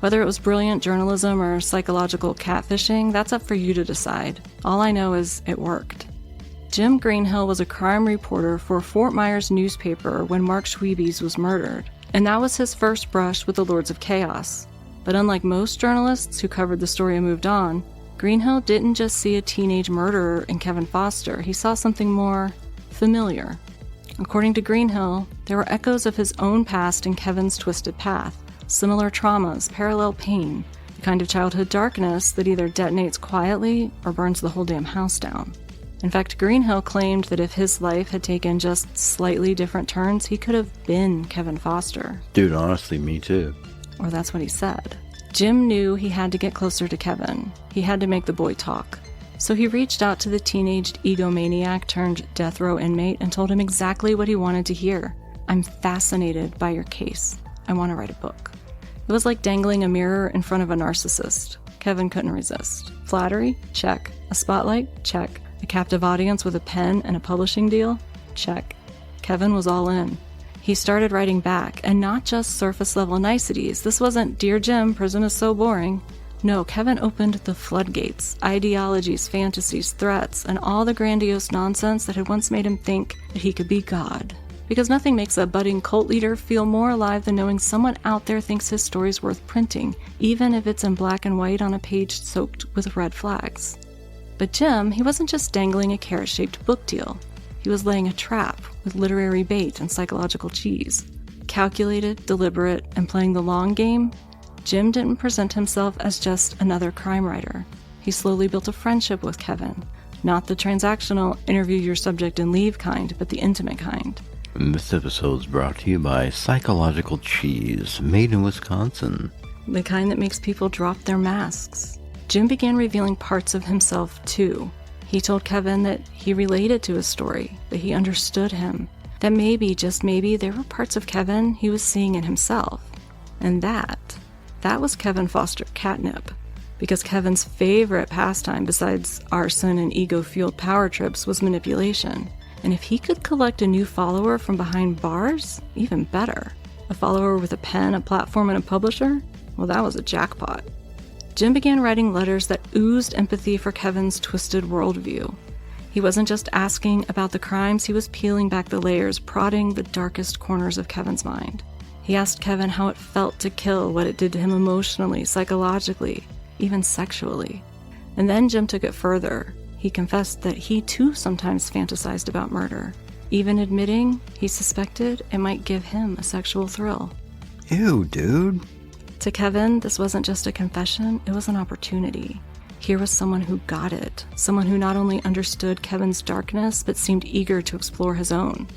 Whether it was brilliant journalism or psychological catfishing, that's up for you to decide. All I know is it worked. Jim Greenhill was a crime reporter for Fort Myers newspaper when Mark Schwebes was murdered, and that was his first brush with the Lords of Chaos. But unlike most journalists who covered the story and moved on, Greenhill didn't just see a teenage murderer in Kevin Foster, he saw something more familiar. According to Greenhill, there were echoes of his own past in Kevin's twisted path. Similar traumas, parallel pain, the kind of childhood darkness that either detonates quietly or burns the whole damn house down. In fact, Greenhill claimed that if his life had taken just slightly different turns, he could have been Kevin Foster. Dude, honestly, me too. Or that's what he said. Jim knew he had to get closer to Kevin. He had to make the boy talk. So he reached out to the teenaged egomaniac turned death row inmate and told him exactly what he wanted to hear. "I'm fascinated by your case. I want to write a book." It was like dangling a mirror in front of a narcissist. Kevin couldn't resist. Flattery? Check. A spotlight? Check. A captive audience with a pen and a publishing deal? Check. Kevin was all in. He started writing back, and not just surface-level niceties. This wasn't, "Dear Jim, prison is so boring." No, Kevin opened the floodgates, ideologies, fantasies, threats, and all the grandiose nonsense that had once made him think that he could be God. Because nothing makes a budding cult leader feel more alive than knowing someone out there thinks his story's worth printing, even if it's in black and white on a page soaked with red flags. But Jim, he wasn't just dangling a carrot-shaped book deal. He was laying a trap with literary bait and psychological cheese. Calculated, deliberate, and playing the long game, Jim didn't present himself as just another crime writer. He slowly built a friendship with Kevin. Not the transactional, interview your subject and leave kind, but the intimate kind. This episode is brought to you by Psychological Cheese, made in Wisconsin. The kind that makes people drop their masks. Jim began revealing parts of himself, too. He told Kevin that he related to his story, that he understood him, that maybe, just maybe, there were parts of Kevin he was seeing in himself. And that was Kevin Foster catnip. Because Kevin's favorite pastime, besides arson and ego-fueled power trips, was manipulation. And if he could collect a new follower from behind bars, even better. A follower with a pen, a platform, and a publisher? Well, that was a jackpot. Jim began writing letters that oozed empathy for Kevin's twisted worldview. He wasn't just asking about the crimes, he was peeling back the layers, prodding the darkest corners of Kevin's mind. He asked Kevin how it felt to kill, what it did to him emotionally, psychologically, even sexually. And then Jim took it further. He confessed that he too sometimes fantasized about murder, even admitting he suspected it might give him a sexual thrill. Ew, dude. To Kevin, this wasn't just a confession, it was an opportunity. Here was someone who got it, someone who not only understood Kevin's darkness, but seemed eager to explore his own.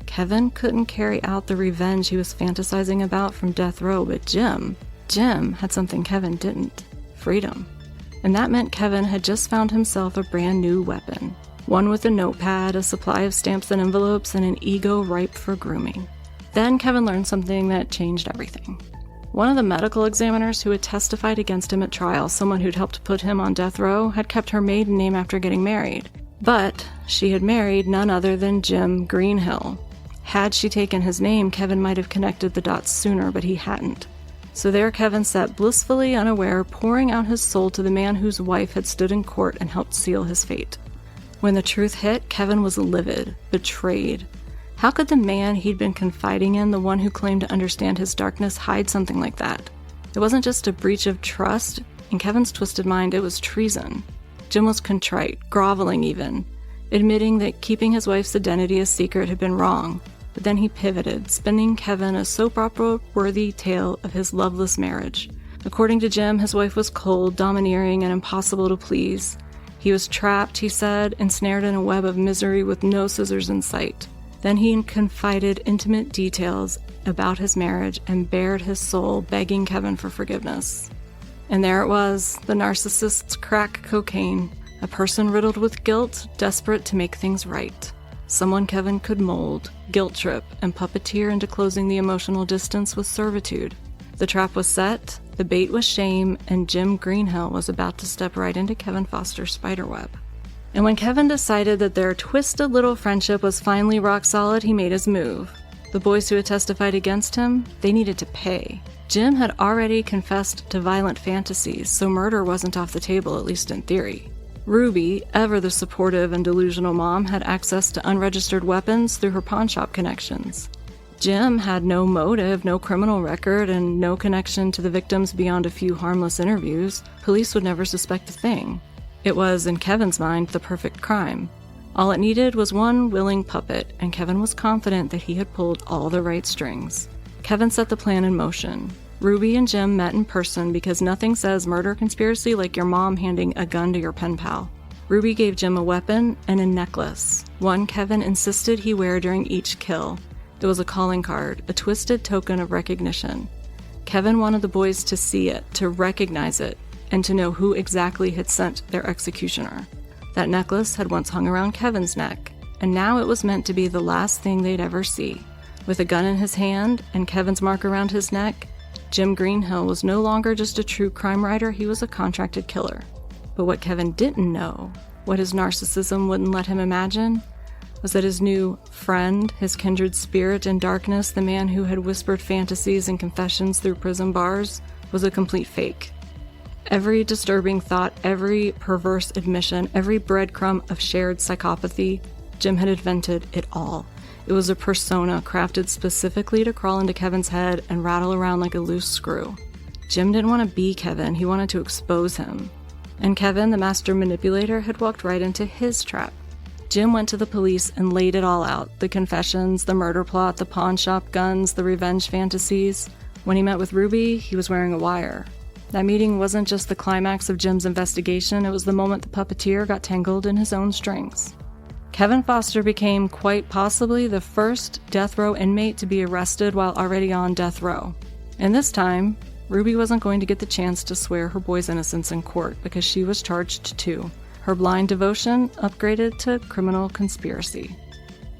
Kevin couldn't carry out the revenge he was fantasizing about from death row, but Jim had something Kevin didn't: freedom. And that meant Kevin had just found himself a brand new weapon. One with a notepad, a supply of stamps and envelopes, and an ego ripe for grooming. Then Kevin learned something that changed everything. One of the medical examiners who had testified against him at trial, someone who'd helped put him on death row, had kept her maiden name after getting married. But she had married none other than Jim Greenhill. Had she taken his name, Kevin might have connected the dots sooner, but he hadn't. So there Kevin sat blissfully unaware, pouring out his soul to the man whose wife had stood in court and helped seal his fate. When the truth hit, Kevin was livid, betrayed. How could the man he'd been confiding in, the one who claimed to understand his darkness, hide something like that? It wasn't just a breach of trust. In Kevin's twisted mind, it was treason. Jim was contrite, groveling even, admitting that keeping his wife's identity a secret had been wrong. But then he pivoted, spinning Kevin a soap opera-worthy tale of his loveless marriage. According to Jim, his wife was cold, domineering, and impossible to please. He was trapped, he said, ensnared in a web of misery with no scissors in sight. Then he confided intimate details about his marriage and bared his soul, begging Kevin for forgiveness. And there it was, the narcissist's crack cocaine, a person riddled with guilt, desperate to make things right. someone Kevin could mold, guilt trip, and puppeteer into closing the emotional distance with servitude. The trap was set, the bait was shame, and Jim Greenhill was about to step right into Kevin Foster's spiderweb. And when Kevin decided that their twisted little friendship was finally rock solid, he made his move. The boys who had testified against him, they needed to pay. Jim had already confessed to violent fantasies, so murder wasn't off the table, at least in theory. Ruby, ever the supportive and delusional mom, had access to unregistered weapons through her pawnshop connections. Jim had no motive, no criminal record, and no connection to the victims beyond a few harmless interviews. Police would never suspect a thing. It was, in Kevin's mind, the perfect crime. All it needed was one willing puppet, and Kevin was confident that he had pulled all the right strings. Kevin set the plan in motion. Ruby and Jim met in person because nothing says murder conspiracy like your mom handing a gun to your pen pal. Ruby gave Jim a weapon and a necklace, one Kevin insisted he wear during each kill. It was a calling card, a twisted token of recognition. Kevin wanted the boys to see it, to recognize it, and to know who exactly had sent their executioner. That necklace had once hung around Kevin's neck, and now it was meant to be the last thing they'd ever see. With a gun in his hand and Kevin's mark around his neck, Jim Greenhill was no longer just a true crime writer, he was a contracted killer. But what Kevin didn't know, what his narcissism wouldn't let him imagine, was that his new friend, his kindred spirit in darkness, the man who had whispered fantasies and confessions through prison bars, was a complete fake. Every disturbing thought, every perverse admission, every breadcrumb of shared psychopathy, Jim had invented it all. It was a persona crafted specifically to crawl into Kevin's head and rattle around like a loose screw. Jim didn't want to be Kevin, he wanted to expose him. And Kevin, the master manipulator, had walked right into his trap. Jim went to the police and laid it all out, the confessions, the murder plot, the pawn shop guns, the revenge fantasies. When he met with Ruby, he was wearing a wire. That meeting wasn't just the climax of Jim's investigation, it was the moment the puppeteer got tangled in his own strings. Kevin Foster became quite possibly the first death row inmate to be arrested while already on death row. And this time, Ruby wasn't going to get the chance to swear her boy's innocence in court because she was charged too. Her blind devotion upgraded to criminal conspiracy.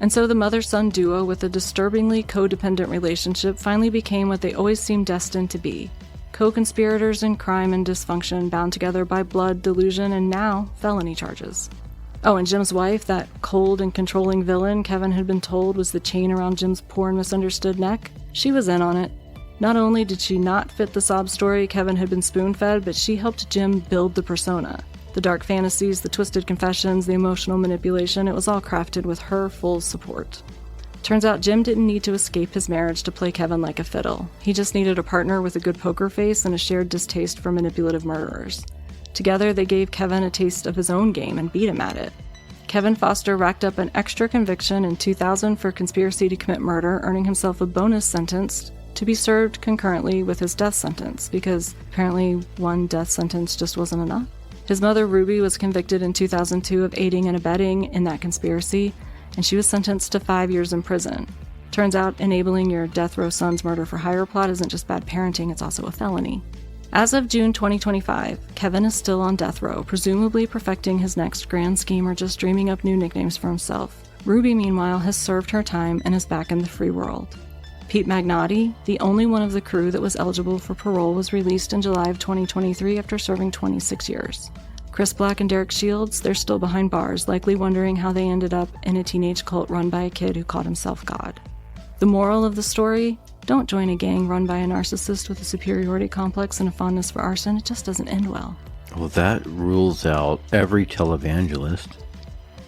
And so the mother-son duo with a disturbingly codependent relationship finally became what they always seemed destined to be. Co-conspirators in crime and dysfunction bound together by blood, delusion, and now felony charges. Oh, and Jim's wife, that cold and controlling villain Kevin had been told was the chain around Jim's poor and misunderstood neck, she was in on it. Not only did she not fit the sob story Kevin had been spoon-fed, but she helped Jim build the persona. The dark fantasies, the twisted confessions, the emotional manipulation, it was all crafted with her full support. Turns out Jim didn't need to escape his marriage to play Kevin like a fiddle. He just needed a partner with a good poker face and a shared distaste for manipulative murderers. Together, they gave Kevin a taste of his own game and beat him at it. Kevin Foster racked up an extra conviction in 2000 for conspiracy to commit murder, earning himself a bonus sentence to be served concurrently with his death sentence, because apparently one death sentence just wasn't enough. His mother, Ruby, was convicted in 2002 of aiding and abetting in that conspiracy, and she was sentenced to 5 years in prison. Turns out enabling your death row son's murder for hire plot isn't just bad parenting, it's also a felony. As of June 2025, Kevin is still on death row, presumably perfecting his next grand scheme or just dreaming up new nicknames for himself. Ruby, meanwhile, has served her time and is back in the free world. Pete Magnotti, the only one of the crew that was eligible for parole, was released in July of 2023 after serving 26 years. Chris Black and Derek Shields, they're still behind bars, likely wondering how they ended up in a teenage cult run by a kid who called himself God. The moral of the story? Don't join a gang run by a narcissist with a superiority complex and a fondness for arson. It just doesn't end well. Well, that rules out every televangelist.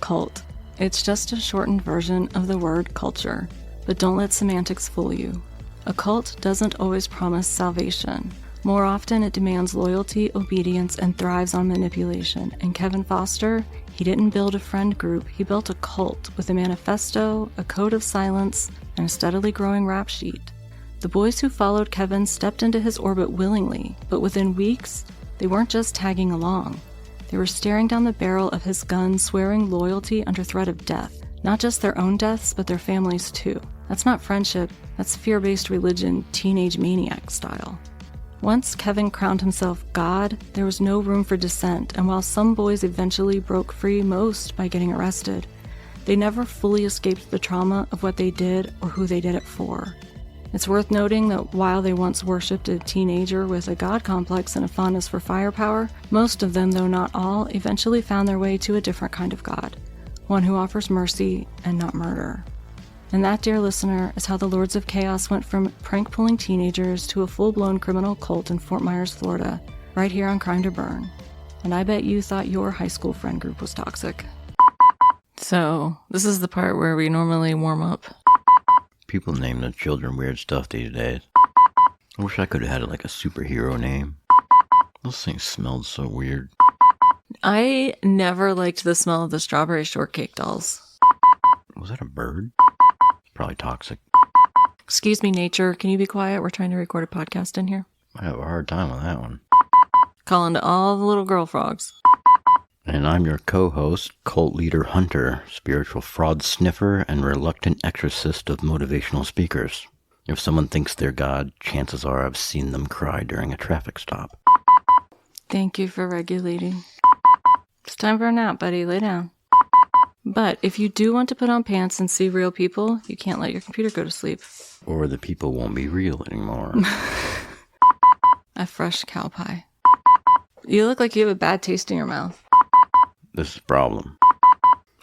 Cult. It's just a shortened version of the word culture. But don't let semantics fool you. A cult doesn't always promise salvation. More often, it demands loyalty, obedience, and thrives on manipulation. And Kevin Foster, he didn't build a friend group. He built a cult with a manifesto, a code of silence, and a steadily growing rap sheet. The boys who followed Kevin stepped into his orbit willingly, but within weeks, they weren't just tagging along. They were staring down the barrel of his gun, swearing loyalty under threat of death. Not just their own deaths, but their families too. That's not friendship, that's fear-based religion, teenage maniac style. Once Kevin crowned himself God, there was no room for dissent, and while some boys eventually broke free, most by getting arrested, they never fully escaped the trauma of what they did or who they did it for. It's worth noting that while they once worshipped a teenager with a god complex and a fondness for firepower, most of them, though not all, eventually found their way to a different kind of god, one who offers mercy and not murder. And that, dear listener, is how the Lords of Chaos went from prank-pulling teenagers to a full-blown criminal cult in Fort Myers, Florida, right here on Crime to Burn. And I bet you thought your high school friend group was toxic. So, this is the part where we normally warm up. People name their children weird stuff these days. I wish I could have had like a superhero name. Those things smelled so weird. I never liked the smell of the strawberry shortcake dolls. Was that a bird? Probably toxic. Excuse me, nature. Can you be quiet? We're trying to record a podcast in here. I have a hard time with that one. Calling to all the little girl frogs. And I'm your co-host, cult leader Hunter, spiritual fraud sniffer, and reluctant exorcist of motivational speakers. If someone thinks they're God, chances are I've seen them cry during a traffic stop. Thank you for regulating. It's time for a nap, buddy. Lay down. But if you do want to put on pants and see real people, you can't let your computer go to sleep. Or the people won't be real anymore. A fresh cow pie. You look like you have a bad taste in your mouth. This is a problem.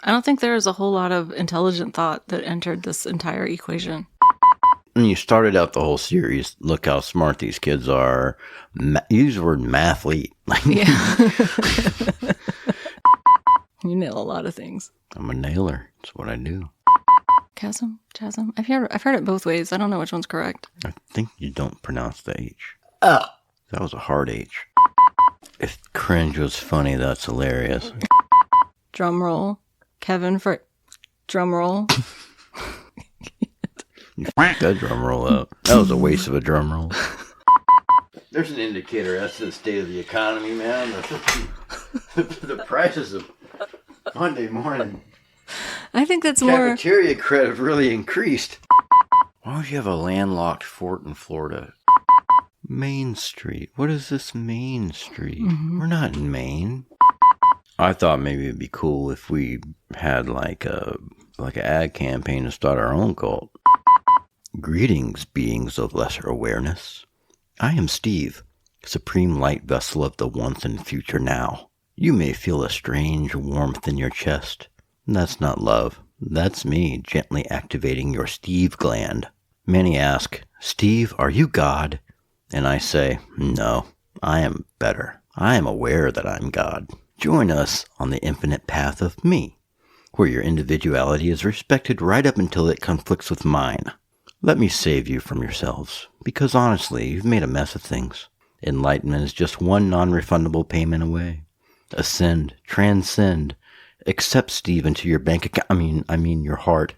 I don't think there is a whole lot of intelligent thought that entered this entire equation. When you started out the whole series, look how smart these kids are. Use the word mathlete. Yeah. You nail a lot of things. I'm a nailer. That's what I do. Chasm? I've heard it both ways. I don't know which one's correct. I think you don't pronounce the H. Oh. That was a hard H. If cringe was funny, that's hilarious. Drum roll. Kevin for drum roll. You f***ed that drum roll up. That was a waste of a drum roll. There's an indicator as to the state of the economy, man. The prices of Monday morning. I think that's more... Cafeteria credit have really increased. Why would you have a landlocked fort in Florida? Main Street. What is this Main Street? Mm-hmm. We're not in Maine. I thought maybe it'd be cool if we had like an ad campaign to start our own cult. Greetings, beings of lesser awareness. I am Steve, supreme light vessel of the once and future now. You may feel a strange warmth in your chest. That's not love. That's me gently activating your Steve gland. Many ask, Steve, are you God? And I say, no, I am better. I am aware that I'm God. Join us on the infinite path of me, where your individuality is respected right up until it conflicts with mine. Let me save you from yourselves, because honestly, you've made a mess of things. Enlightenment is just one non-refundable payment away. Ascend, transcend, accept Steve into your bank account, I mean your heart.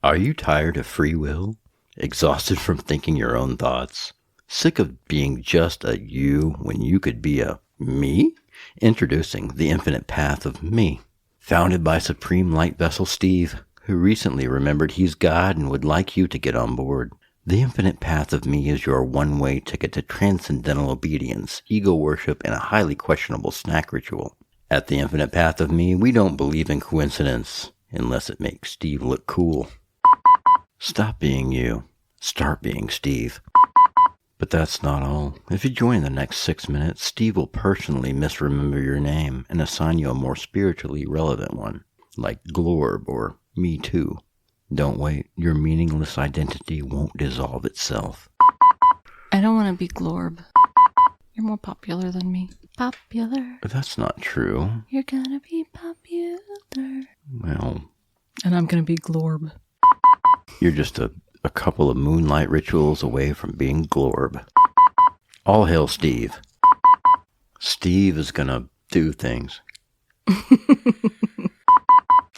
Are you tired of free will? Exhausted from thinking your own thoughts? Sick of being just a you when you could be a me? Introducing the infinite path of me. Founded by Supreme Light Vessel Steve, who recently remembered he's God and would like you to get on board. The infinite path of me is your one-way ticket to transcendental obedience, ego worship, and a highly questionable snack ritual. At the infinite path of me, we don't believe in coincidence, unless it makes Steve look cool. Stop being you. Start being Steve. But that's not all. If you join the next 6 minutes, Steve will personally misremember your name and assign you a more spiritually relevant one, like Glorb or Me Too. Don't wait. Your meaningless identity won't dissolve itself. I don't want to be Glorb. You're more popular than me. Popular. But that's not true. You're gonna be popular. Well. And I'm gonna be Glorb. You're just a couple of moonlight rituals away from being Glorb. All hail Steve. Steve is gonna do things.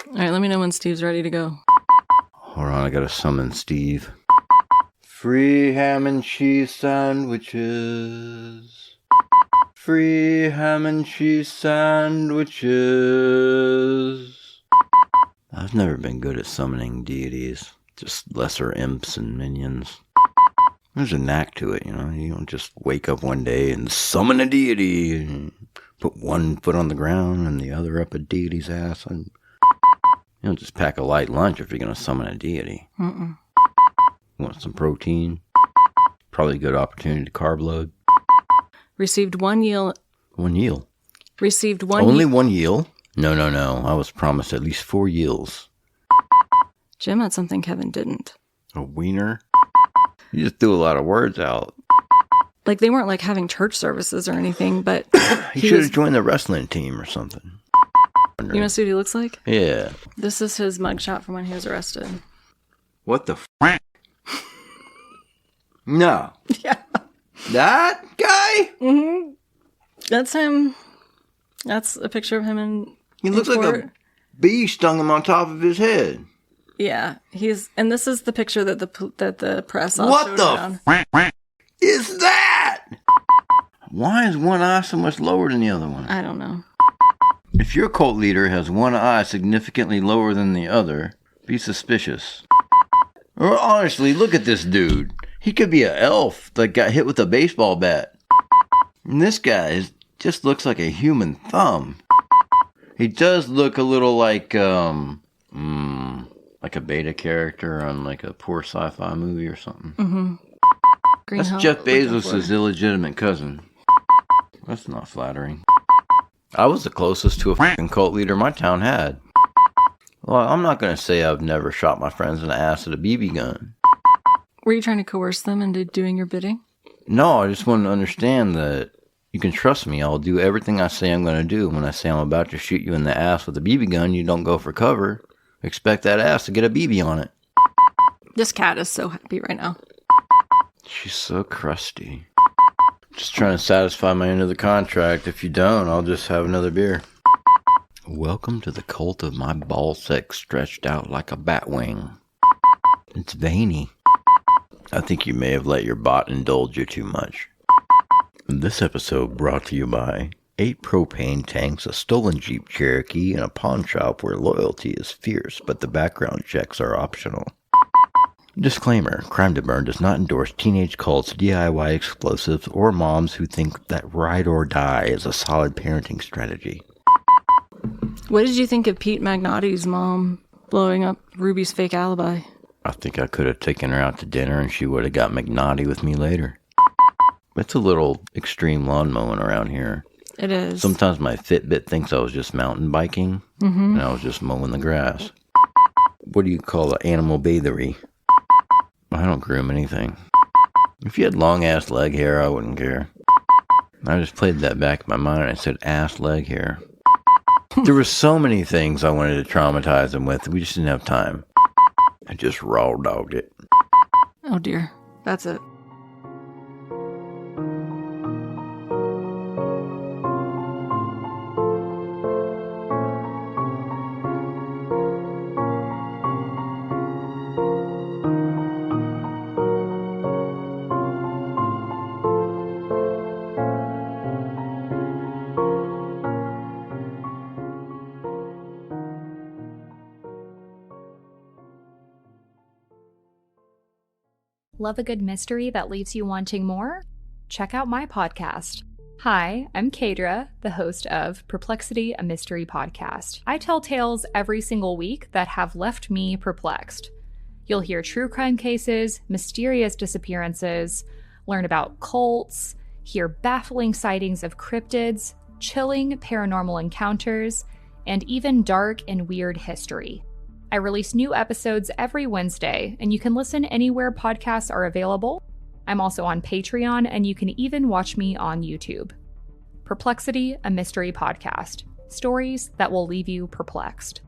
Alright, let me know when Steve's ready to go. Hold on, I gotta summon Steve. Free ham and cheese sandwiches. Free ham and cheese sandwiches. I've never been good at summoning deities. Just lesser imps and minions. There's a knack to it, you know. You don't just wake up one day and summon a deity and put one foot on the ground and the other up a deity's ass. You don't just pack a light lunch if you're going to summon a deity. Mm-mm. Want some protein? Probably a good opportunity to carb load. Received 1 yield. 1 yield? Received one. Only 1 yield? No. I was promised at least 4 yields. Jim had something Kevin didn't. A wiener? You just threw a lot of words out. Like, they weren't like having church services or anything, but he should have joined the wrestling team or something. You want to see what he looks like? Yeah. This is his mugshot from when he was arrested. What the f***? No. Yeah. That guy? Mm-hmm. That's him. That's a picture of him in He looks like a bee stung him on top of his head. Yeah, and this is the picture that the press all what showed the around. Is that? Why is one eye so much lower than the other one? I don't know. If your cult leader has one eye significantly lower than the other, be suspicious. Or honestly, look at this dude. He could be an elf that got hit with a baseball bat. And this guy just looks like a human thumb. He does look a little like a beta character on like a poor sci-fi movie or something. Mm-hmm. That's Jeff Bezos' illegitimate cousin. That's not flattering. I was the closest to a fucking cult leader my town had. Well, I'm not going to say I've never shot my friends in the ass with a BB gun. Were you trying to coerce them into doing your bidding? No, I just want to understand that you can trust me. I'll do everything I say I'm going to do. When I say I'm about to shoot you in the ass with a BB gun, you don't go for cover. Expect that ass to get a BB on it. This cat is so happy right now. She's so crusty. Just trying to satisfy my end of the contract. If you don't, I'll just have another beer. Welcome to the cult of my ball sack stretched out like a bat wing. It's veiny. I think you may have let your bot indulge you too much. This episode brought to you by 8 propane tanks, a stolen Jeep Cherokee, and a pawn shop where loyalty is fierce, but the background checks are optional. Disclaimer, Crime to Burn does not endorse teenage cults, DIY explosives, or moms who think that ride or die is a solid parenting strategy. What did you think of Pete Magnotti's mom blowing up Ruby's fake alibi? I think I could have taken her out to dinner and she would have got Magnotti with me later. It's a little extreme lawn mowing around here. It is. Sometimes my Fitbit thinks I was just mountain biking, and I was just mowing the grass. What do you call an animal bathery? I don't groom anything. If you had long-ass leg hair, I wouldn't care. I just played that back in my mind and I said ass leg hair. There were so many things I wanted to traumatize him with. We just didn't have time. I just raw dogged it. Oh dear. That's it. Love a good mystery that leaves you wanting more? Check out my podcast. Hi, I'm Kadra, the host of Perplexity, a Mystery Podcast. I tell tales every single week that have left me perplexed. You'll hear true crime cases, mysterious disappearances, learn about cults, hear baffling sightings of cryptids, chilling paranormal encounters, and even dark and weird history. I release new episodes every Wednesday, and you can listen anywhere podcasts are available. I'm also on Patreon, and you can even watch me on YouTube. Perplexity, a Mystery Podcast. Stories that will leave you perplexed.